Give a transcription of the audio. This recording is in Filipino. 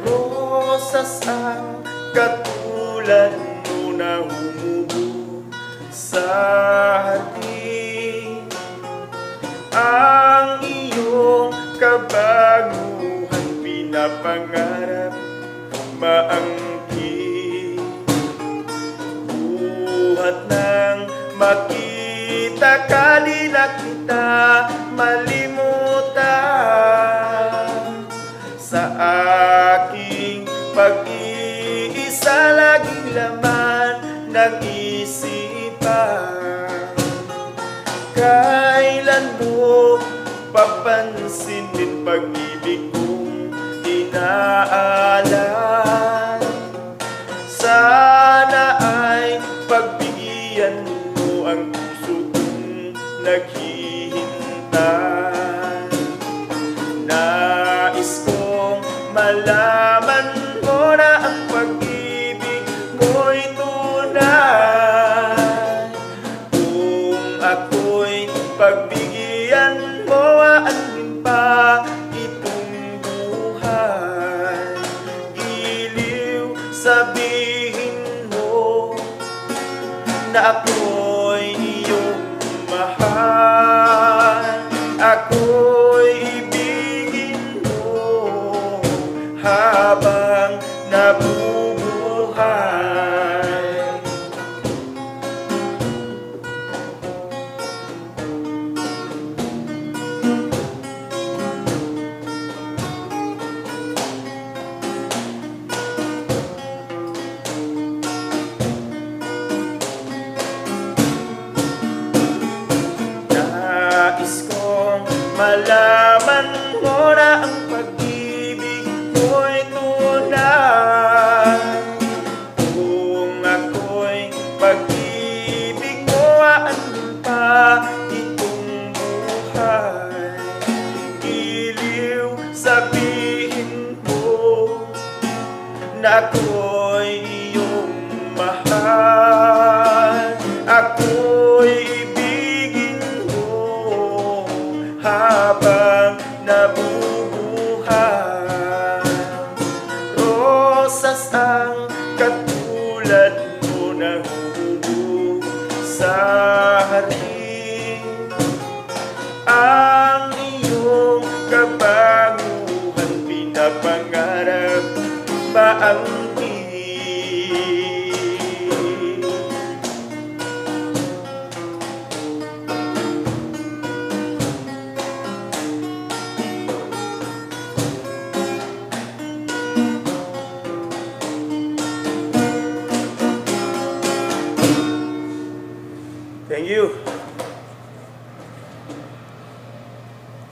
Rosas ang katulad mo na humubo sa hardin. Ang iyong kabaguhan pinapangarap maangkin. Buhat nang makita ka, di na kita malimutan. Sa aking pag-iisa laging laman ng isipan. Kailan mo papansinin pag-ibig kong inaalan? Sana ay pagbigyan mo ang puso kong naghihintay. Nais kong malaman mo na ang pag-ibig mo'y tunay. Kung ako'y pagbigyan mo, aanin pa itong buhay. Giliw sabihin mo na ako'y iyong mahal. Ako'y ibigin mo habang nabubuhay. Nais kong malaman mo na ang pag-ibig mo'y tunay. Kung ako'y pag-ibig mo, aanin pa itong buhay. Giliw sabihin mo na ako'y iyong mahal. Ako'y ibigin mo habang nabubuhay. Rosas ang katulad mo na humubo sa hardin. Ang iyong kabaguhan pinapangarap ba ang